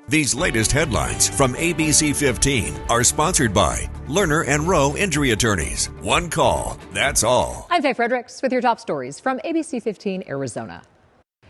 These latest headlines from ABC15 are sponsored by Lerner and Rowe Injury Attorneys. One call, that's all. I'm Faye Fredericks with your top stories from ABC15 Arizona.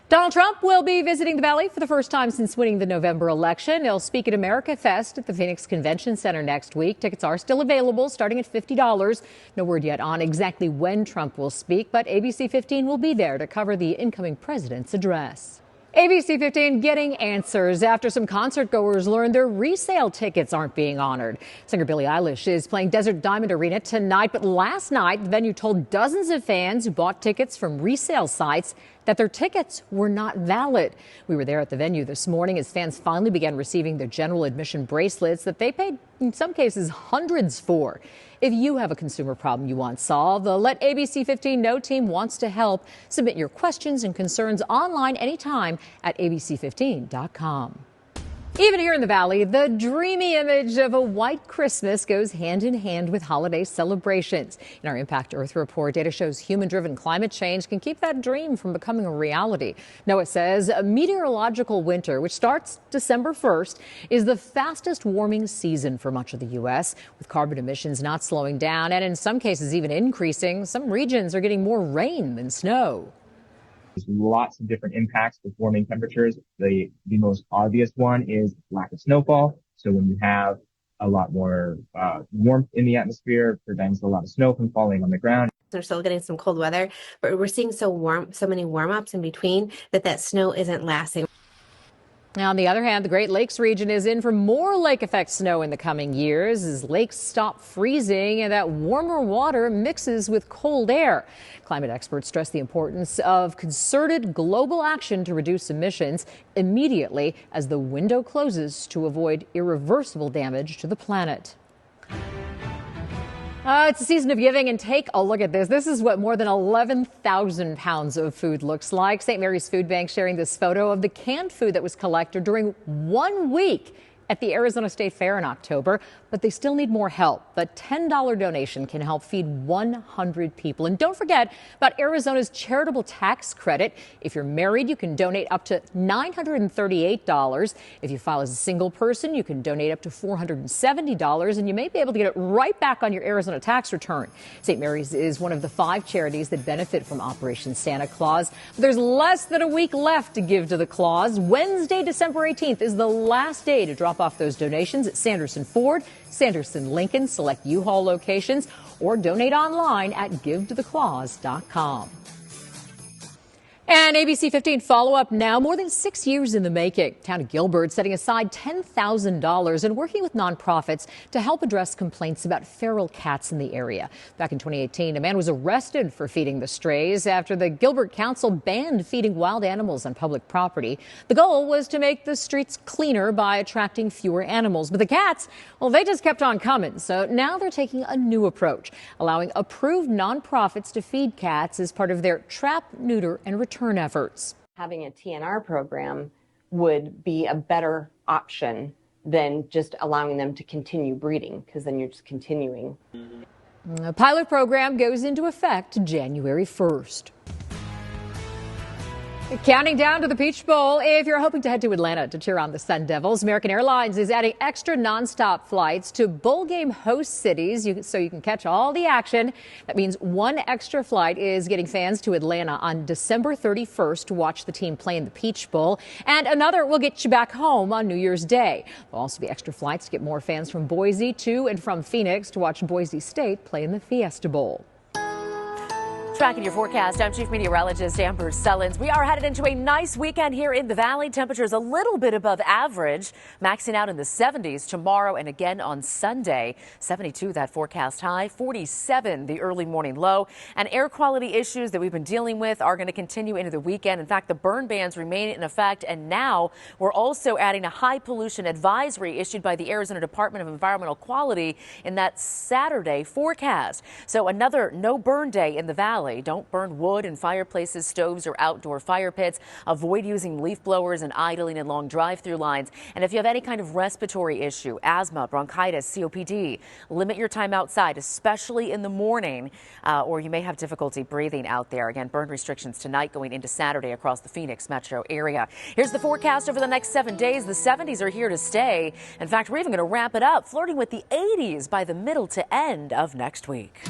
Donald Trump will be visiting the Valley for the first time since winning the November election. He'll speak at America Fest at the Phoenix Convention Center next week. Tickets are still available, starting at $50. No word yet on exactly when Trump will speak, but ABC15 will be there to cover the incoming president's address. ABC15 getting answers after some concert goers learned their resale tickets aren't being honored. Singer Billie Eilish is playing Desert Diamond Arena tonight, but last night the venue told dozens of fans who bought tickets from resale sites that their tickets were not valid. We were there at the venue this morning as fans finally began receiving their general admission bracelets that they paid, in some cases, hundreds for. If you have a consumer problem you want solved, the Let ABC15 Know team wants to help. Submit your questions and concerns online anytime at abc15.com. Even here in the Valley, the dreamy image of a white Christmas goes hand in hand with holiday celebrations. In our Impact Earth report, data shows human-driven climate change can keep that dream from becoming a reality. NOAA says a meteorological winter, which starts December 1st, is the fastest warming season for much of the U.S., with carbon emissions not slowing down and in some cases even increasing. Some regions are getting more rain than snow. There's lots of different impacts with warming temperatures. The most obvious one is lack of snowfall. So when you have a lot more warmth in the atmosphere, prevents a lot of snow from falling on the ground. We're still getting some cold weather, but we're seeing so many warm-ups in between that snow isn't lasting. Now, on the other hand, the Great Lakes region is in for more lake effect snow in the coming years as lakes stop freezing and that warmer water mixes with cold air. Climate experts stress the importance of concerted global action to reduce emissions immediately as the window closes to avoid irreversible damage to the planet. It's a season of giving, and take a look at this. This is what more than 11,000 pounds of food looks like. St. Mary's Food Bank sharing this photo of the canned food that was collected during 1 week at the Arizona State Fair in October, but they still need more help. The $10 donation can help feed 100 people. And don't forget about Arizona's charitable tax credit. If you're married, you can donate up to $938. If you file as a single person, you can donate up to $470, and you may be able to get it right back on your Arizona tax return. St. Mary's is one of the 5 charities that benefit from Operation Santa Claus. But there's less than a week left to give to the Claus. Wednesday, December 18th is the last day to drop off those donations at Sanderson Ford, Sanderson Lincoln, select U-Haul locations, or donate online at givetotheclaus.com. And ABC15 follow-up now, more than 6 years in the making. Town of Gilbert setting aside $10,000 and working with nonprofits to help address complaints about feral cats in the area. Back in 2018, a man was arrested for feeding the strays after the Gilbert Council banned feeding wild animals on public property. The goal was to make the streets cleaner by attracting fewer animals. But the cats, well, they just kept on coming. So now they're taking a new approach, allowing approved nonprofits to feed cats as part of their trap, neuter, and return efforts. Having a TNR program would be a better option than just allowing them to continue breeding, because then you're just continuing. The pilot program goes into effect January 1st. Counting down to the Peach Bowl. If you're hoping to head to Atlanta to cheer on the Sun Devils, American Airlines is adding extra nonstop flights to bowl game host cities so you can catch all the action. That means one extra flight is getting fans to Atlanta on December 31st to watch the team play in the Peach Bowl, and another will get you back home on New Year's Day. There'll also be extra flights to get more fans from Boise to and from Phoenix to watch Boise State play in the Fiesta Bowl. Tracking your forecast, I'm Chief Meteorologist Amber Sullins. We are headed into a nice weekend here in the Valley. Temperatures a little bit above average, maxing out in the 70s tomorrow and again on Sunday. 72 that forecast high, 47 the early morning low. And air quality issues that we've been dealing with are going to continue into the weekend. In fact, the burn bans remain in effect. And now we're also adding a high pollution advisory issued by the Arizona Department of Environmental Quality in that Saturday forecast. So another no burn day in the Valley. Valley. Don't burn wood in fireplaces, stoves, or outdoor fire pits. Avoid using leaf blowers and idling in long drive-through lines. And if you have any kind of respiratory issue, asthma, bronchitis, COPD, limit your time outside, especially in the morning, or you may have difficulty breathing out there. Again, burn restrictions tonight going into Saturday across the Phoenix metro area. Here's the forecast over the next 7 days. The 70s are here to stay. In fact, we're even going to wrap it up, flirting with the 80s by the middle to end of next week.